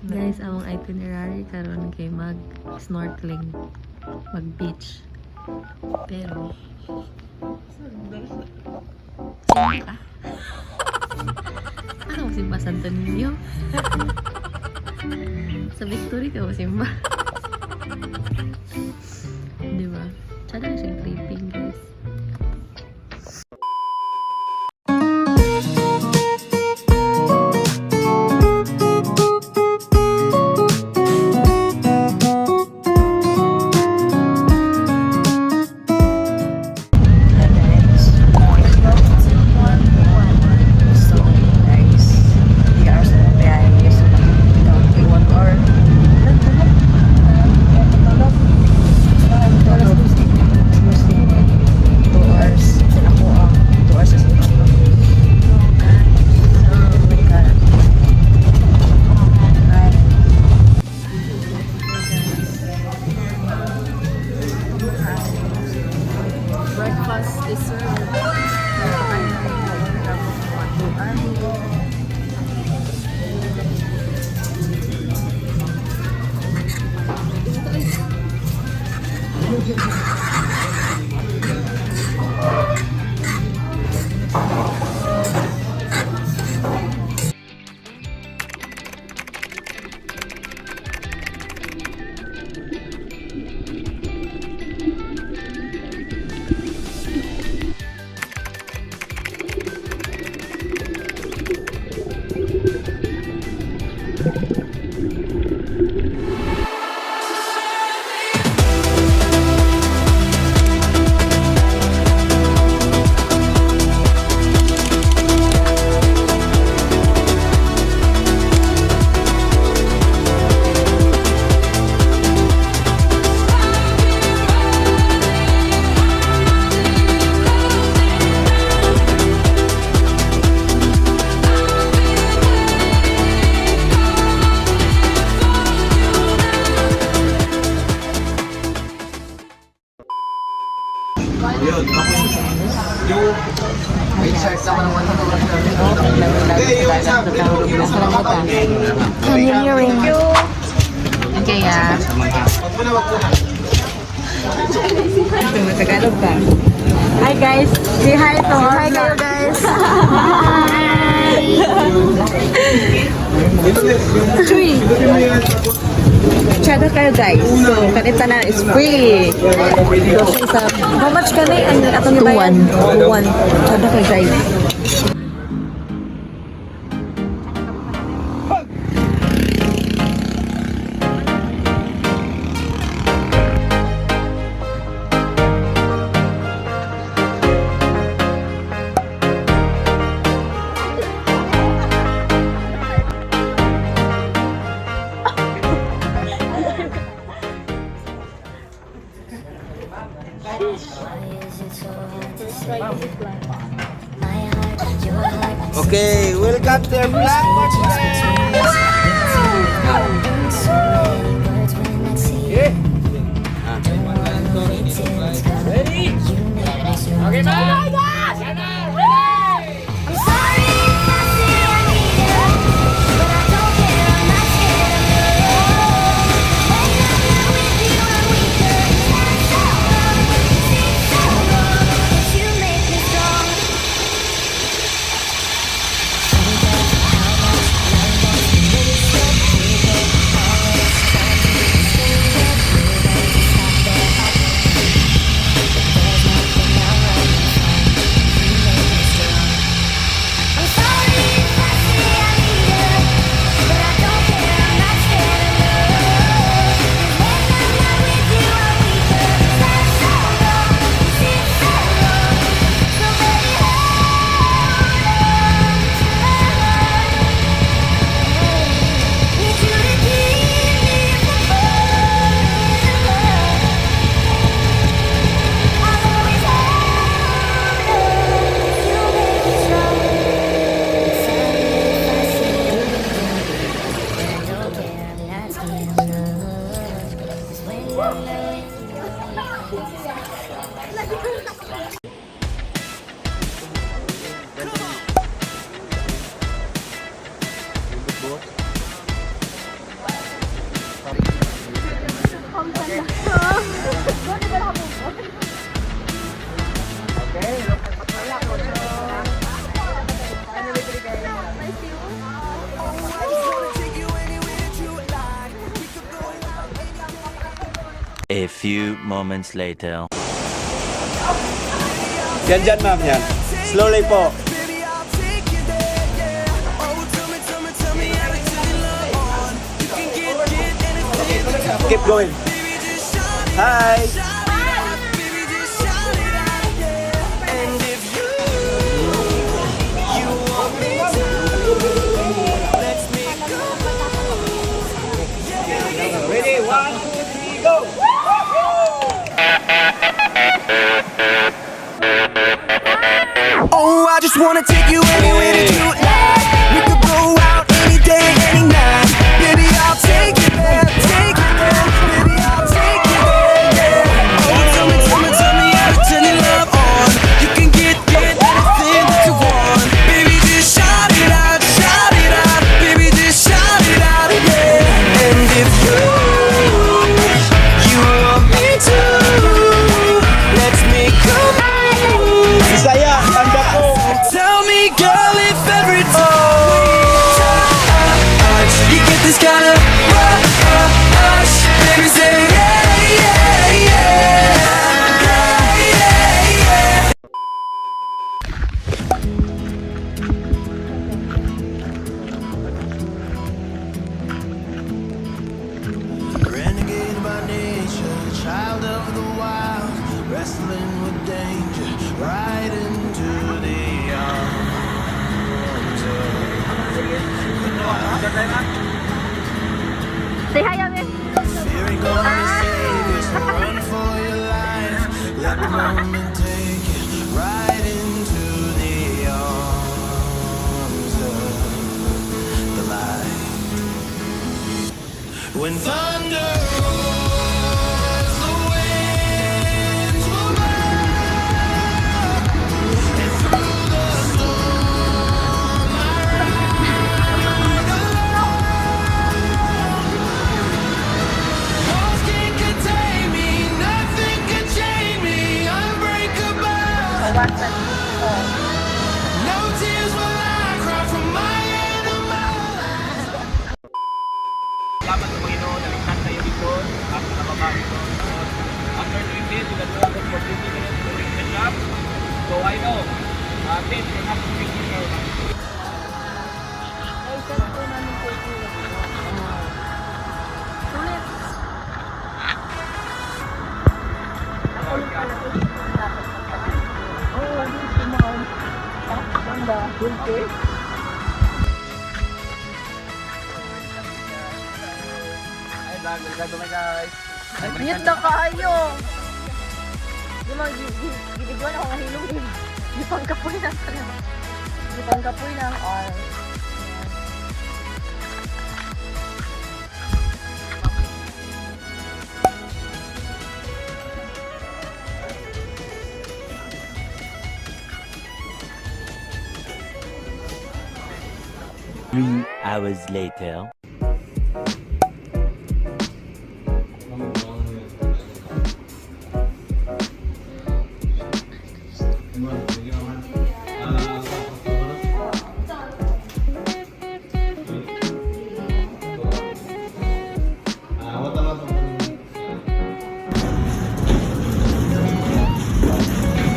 Guys, among itinerary karon kay mag-snorkeling, mag-beach. Pero simba ka? Ano mo simba Santo Niño? Sa Victory ka mo simba? Diba? Tsada siyang tripping, guys. Kaya Tagalog ka. Hi guys, say hi to hi kayo guys. Chuy. Chada kayo guys. So, kanita na is free. So, how much ka na yung atong ibayan? 2-1. Chada kayo guys. Okay, welcome to Black Watch Ready? Okay, bye! A few moments later. Yan dyan, ma'am, yan. Slowly po. Keep going. Hi! Ready? 1, 2, 3, go! Oh, I just wanna take you anywhere that you like. We could go out any day, any night. Baby, I'll take you there, take you there. Baby, I'll take you there, yeah. Oh, tell me how to turn your love on. You can get anything that you want. Baby, just shout it out, shout it out. Baby, just shout it out, yeah. And if you want me to, let's make a move. Bisaya, tanda po. Tell me, girl, if every time we touch, you get this kind of rush. Baby, say yeah, yeah, yeah, yeah, yeah. Renegade by nature, child of the wild, wrestling with danger, right into the arms Say hi, Ame. fearing gonna save you, so run for your life. Let the moment take you right into the arms of the light. When thunder rolls, the winds will burn, and through the storm I ride alone. Walls can't contain me, nothing can chain me, unbreakable. No tears will I cry from my animal. Salamat sa Panginoon, naligtas tayo dito at nakababa dito. After doing this, we can walk for 50 minutes to reach the shop. So I know, this will have to be here. Ay, bago na guys. Mute na kayo. Di mo, gibigwan ako ng hilong din. Gipangkapoy na ka na. Gipangkapoy na ang arm. Three hours later.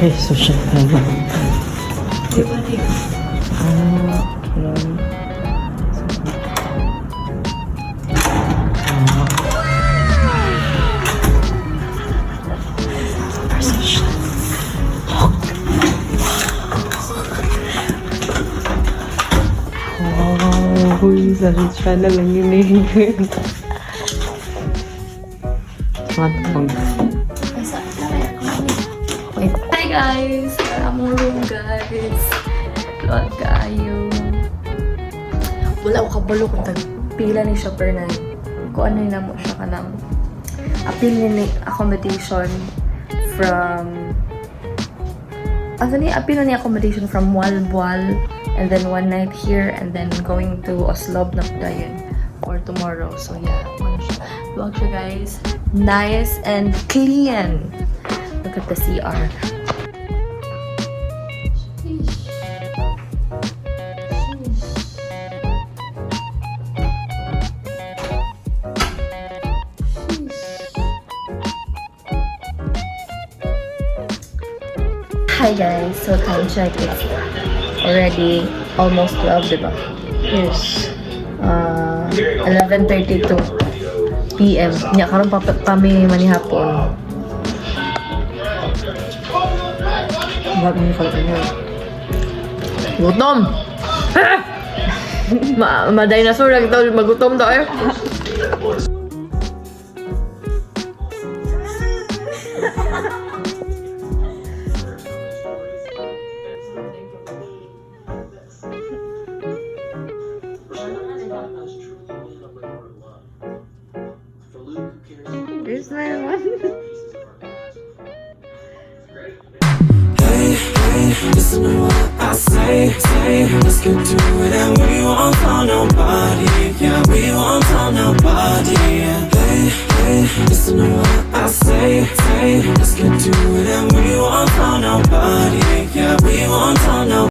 Okay, social media. Uy, sa channel lang yun eh. Smartphone. Hi guys! Maramong room guys. Lord kayo. Wala ko kabalo kung tagpila ni siya per night. Kung ano yun na mo siya ka ng appeal ni accommodation from appeal ni accommodation from Walbwal and then one night here and then going to Oslob na dayon or tomorrow. So yeah, ano siya. Vlog siya guys. Nice and clean. Look at the CR. Hi guys, so time check is already almost 12, diba? Yes. 11:32 PM. Nya karon pa kami manihapon. Bakit mo kalanya? Gutom. Ma-dinosaur lang daw magutom daw eh. There's my one. Listen to what I say, let's get to it. And we won't tell nobody, yeah, we won't tell nobody. Hey, listen to what I say, let's get to it. And we won't tell nobody, yeah, we won't tell nobody.